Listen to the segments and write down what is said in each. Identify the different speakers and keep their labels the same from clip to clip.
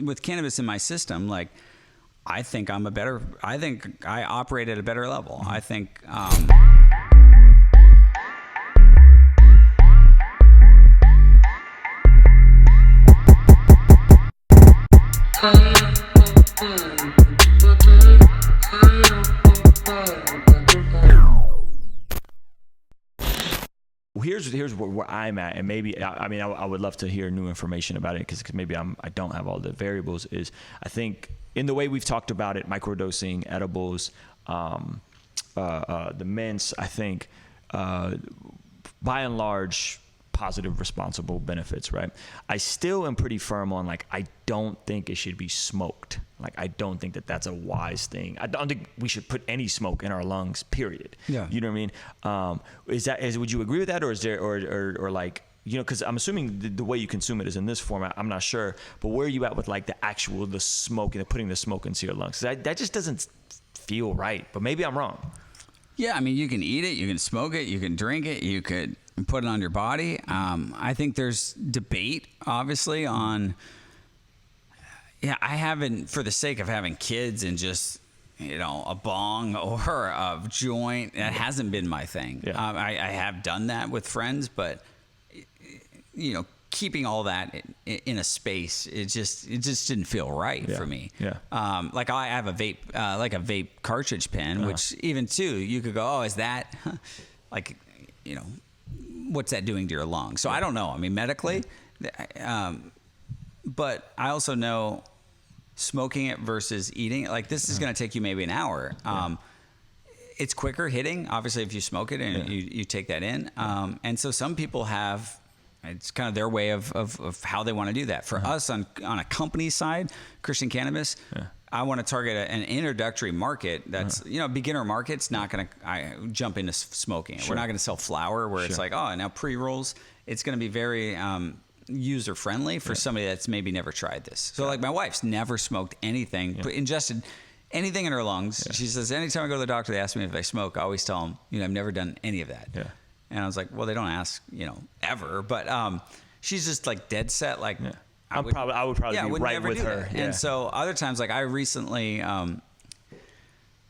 Speaker 1: with cannabis in my system, like, I think I operate at a better level. I think,
Speaker 2: Here's where I'm at, and maybe I would love to hear new information about it because maybe I don't have all the variables. Is I think in the way we've talked about it, microdosing, edibles, the mints, I think by and large positive, responsible benefits, right? I still am pretty firm on, like, I don't think it should be smoked. Like, I don't think that that's a wise thing. I don't think we should put any smoke in our lungs, period.
Speaker 1: Yeah.
Speaker 2: You know what I mean? Would you agree with that? Or is there, or like, you know, cause I'm assuming the way you consume it is in this format. I'm not sure, but where are you at with like the smoke and putting the smoke into your lungs? That just doesn't feel right, but maybe I'm wrong.
Speaker 1: Yeah. I mean, you can eat it, you can smoke it, you can drink it, you could put it on your body. I think there's debate, obviously, on. Yeah, I haven't, for the sake of having kids and just, you know, a bong or a joint, that hasn't been my thing. Yeah. I have done that with friends, but, you know, keeping all that in a space, it just didn't feel right for me.
Speaker 2: Yeah.
Speaker 1: Like I have a vape, like a vape cartridge pen, which even too, you could go, oh, is that like, you know, what's that doing to your lungs? So I don't know. I mean, medically, but I also know smoking it versus eating it, like this is going to take you maybe an hour. It's quicker hitting, obviously, if you smoke it and you take that in. And so some people have, it's kind of their way of how they want to do that. For us on a company side, Christian Cannabis, I want to target an introductory market that's, you know, beginner market's not going to jump into smoking. Sure. We're not going to sell flower where it's like, oh, now pre-rolls. It's going to be very user friendly for somebody that's maybe never tried this. So like my wife's never smoked anything, ingested anything in her lungs. She says, anytime I go to the doctor, they ask me if I smoke. I always tell them, you know, I've never done any of that. Yeah. And I was like, well, they don't ask, you know, ever. But she's just like dead set. Like I would probably be right with her. Yeah. And so other times, like I recently, I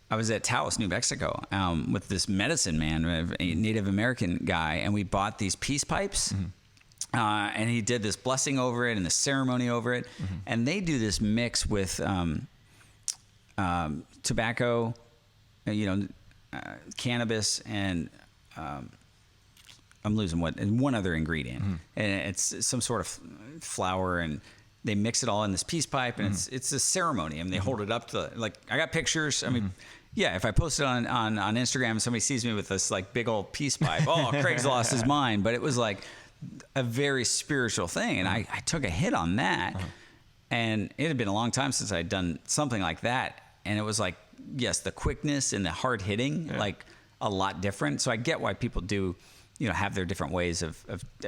Speaker 1: was at Taos, New Mexico, with this medicine man, a Native American guy, and we bought these peace pipes. And he did this blessing over it and the ceremony over it. And they do this mix with tobacco, you know, cannabis, and I'm losing one other ingredient. And it's some sort of flower, and they mix it all in this peace pipe, and it's a ceremony. I mean, they hold it up to, like, I got pictures. I mean, yeah, if I post it on Instagram and somebody sees me with this like big old peace pipe, oh, Craig's lost his mind. But it was like a very spiritual thing, and I took a hit on that, and it had been a long time since I'd done something like that, and it was like, yes, the quickness and the hard hitting, like a lot different. So I get why people do, you know, have their different ways of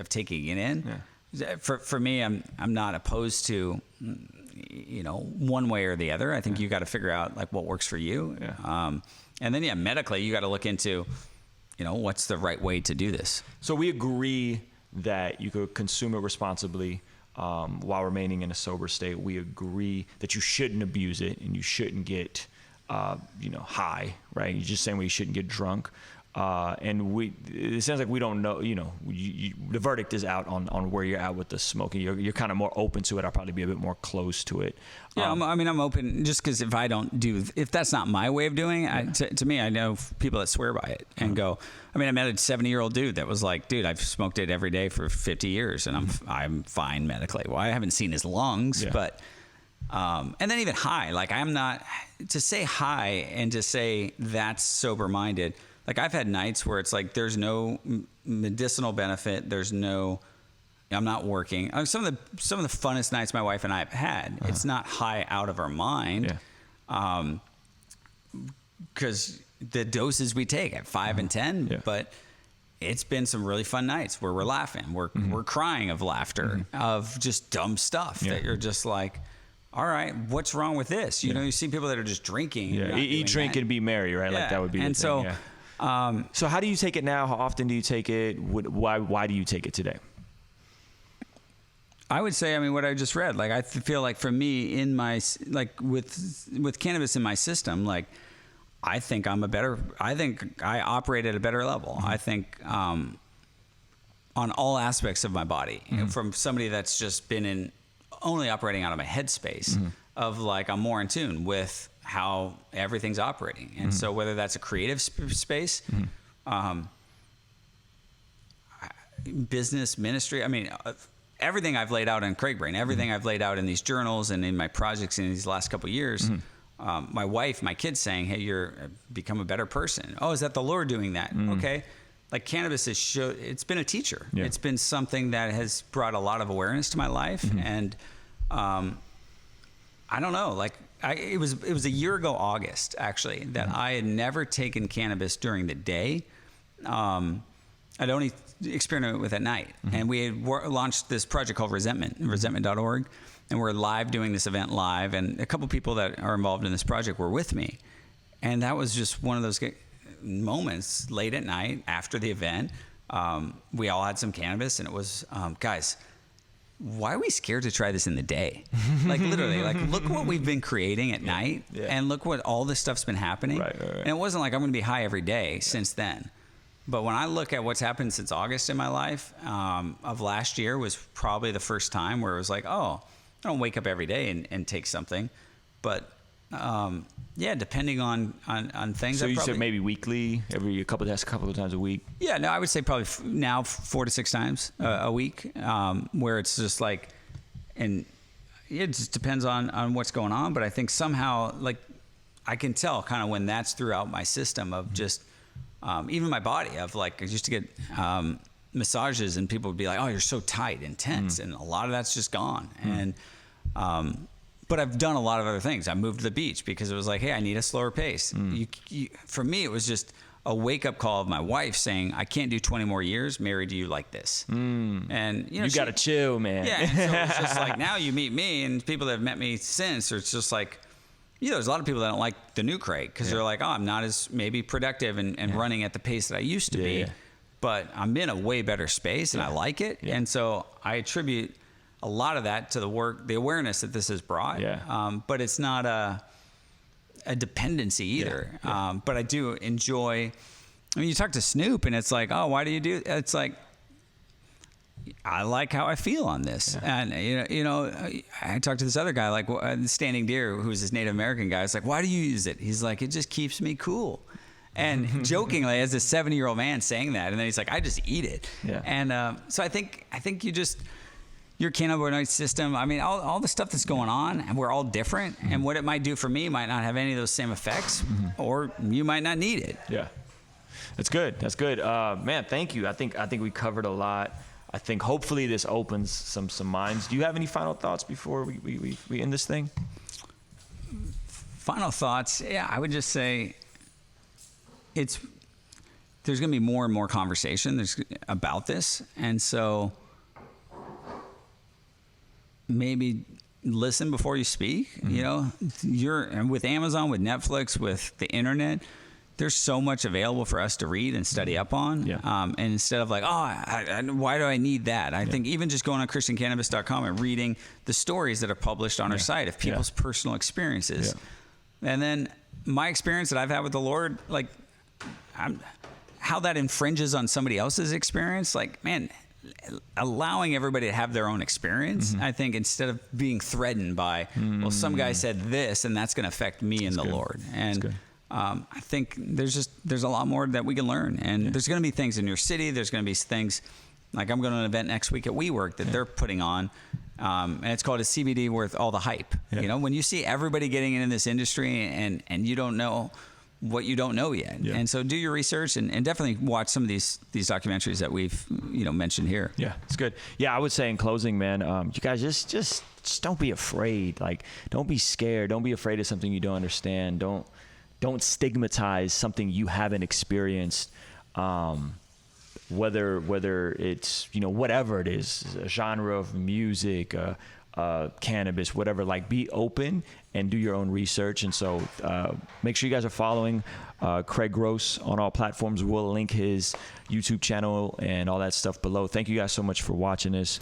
Speaker 1: taking it in. For me, I'm not opposed to, you know, one way or the other. I think you got to figure out like what works for you. And then medically, you got to look into, you know, what's the right way to do this.
Speaker 2: So we agree that you could consume it responsibly while remaining in a sober state. We agree that you shouldn't abuse it and you shouldn't get, you know, high, right? You're just saying we shouldn't get drunk. And it sounds like we don't know, you know, the verdict is out on where you're at with the smoking. You're kind of more open to it. I'll probably be a bit more close to it.
Speaker 1: Yeah, I'm open just because if that's not my way of doing it, to me, I know people that swear by it and go, I mean, I met a 70-year-old dude that was like, dude, I've smoked it every day for 50 years and I'm fine medically. Well, I haven't seen his lungs, but, and then even high, like I'm not, to say high and to say that's sober-minded. Like I've had nights where it's like there's no medicinal benefit. I'm not working. Some of the funnest nights my wife and I have had. It's not high out of our mind, because the doses we take at 5 and 10. But it's been some really fun nights where we're laughing, we're crying of laughter of just dumb stuff that you're just like, all right, what's wrong with this? You know, you see people that are just drinking.
Speaker 2: Eat, drink, and be merry, right? Like that would be.
Speaker 1: And
Speaker 2: the thing. So how do you take it now? How often do you take it? Why do you take it today?
Speaker 1: I would say, I mean, what I just read, like, I feel like for me in my, like with cannabis in my system, like, I think I operate at a better level. I think, on all aspects of my body, from somebody that's just been only operating out of my headspace of like, I'm more in tune with how everything's operating. And so whether that's a creative space, business, ministry, I mean, everything I've laid out in Craig Brain, everything I've laid out in these journals and in my projects in these last couple of years, my wife, my kids saying, hey, you're become a better person. Oh, is that the Lord doing that? Okay. Like cannabis it's been a teacher. Yeah. It's been something that has brought a lot of awareness to my life. And, I don't know, like it was a year ago, August, actually, that I had never taken cannabis during the day. I'd only experimented with it at night. And we had launched this project called resentment.org. And we're live doing this event live. And a couple people that are involved in this project were with me. And that was just one of those moments late at night after the event. We all had some cannabis and it was, guys, why are we scared to try this in the day? Like literally, like look what we've been creating at night and look what all this stuff's been happening. Right. And it wasn't like I'm going to be high every day since then. But when I look at what's happened since August in my life, of last year was probably the first time where it was like, oh, I don't wake up every day and take something. But depending on things.
Speaker 2: So you said maybe weekly, every couple of times a week? Yeah,
Speaker 1: no, I would say probably now 4 to 6 times a week, where it's just like, and it just depends on what's going on. But I think somehow, like, I can tell kind of when that's throughout my system of just, even my body of like, I used to get massages and people would be like, oh, you're so tight and tense. And a lot of that's just gone. And, but I've done a lot of other things. I moved to the beach because it was like, hey, I need a slower pace. For me, it was just a wake-up call of my wife saying, I can't do 20 more years. Mary, do you like this? And you got
Speaker 2: to chill, man.
Speaker 1: Yeah. And so it's just like, now you meet me and people that have met me since, or it's just like, there's a lot of people that don't like the new Craig because they're like, oh, I'm not as maybe productive and running at the pace that I used to be, but I'm in a way better space and I like it. And so I attribute a lot of that to the awareness that this has brought. But it's not a dependency either. But I do enjoy, I mean, you talk to Snoop and it's like, oh, why do you do, it's like, I like how I feel on this. And, I talked to this other guy, like Standing Deer, who's this Native American guy. It's like, why do you use it? He's like, it just keeps me cool. And jokingly, as a 70-year-old man saying that, and then he's like, I just eat it. And so I think your cannabinoid system, I mean, all the stuff that's going on, and we're all different. And what it might do for me might not have any of those same effects, or you might not need it.
Speaker 2: Yeah, that's good. That's good, man. Thank you. I think we covered a lot. I think hopefully this opens some minds. Do you have any final thoughts before we end this thing?
Speaker 1: Final thoughts? Yeah, I would just say there's going to be more and more conversation about this, and so maybe listen before you speak. You're with Amazon, with Netflix, with the internet. There's so much available for us to read and study up on. And instead of like, why do I need that? I think even just going on ChristianCannabis.com and reading the stories that are published on our site of people's personal experiences. And then my experience that I've had with the Lord, like how that infringes on somebody else's experience, like, man, allowing everybody to have their own experience, I think, instead of being threatened by, well, some guy said this and that's going to affect me and the Lord. And I think there's a lot more that we can learn, and there's going to be things in your city. There's going to be things like I'm going to an event next week at WeWork that they're putting on, and it's called a CBD Worth All the Hype. When you see everybody getting into this industry and you don't know what you don't know yet, and so do your research and definitely watch some of these documentaries that we've mentioned here.
Speaker 2: Yeah, it's good. Yeah, I would say in closing, man, you guys just don't be afraid. Like, don't be scared. Don't be afraid of something you don't understand. Don't stigmatize something you haven't experienced, whether it's, whatever it is, a genre of music, cannabis, whatever. Like, be open and do your own research. And so make sure you guys are following Craig Gross on all platforms. We'll link his YouTube channel and all that stuff below. Thank you guys so much for watching this.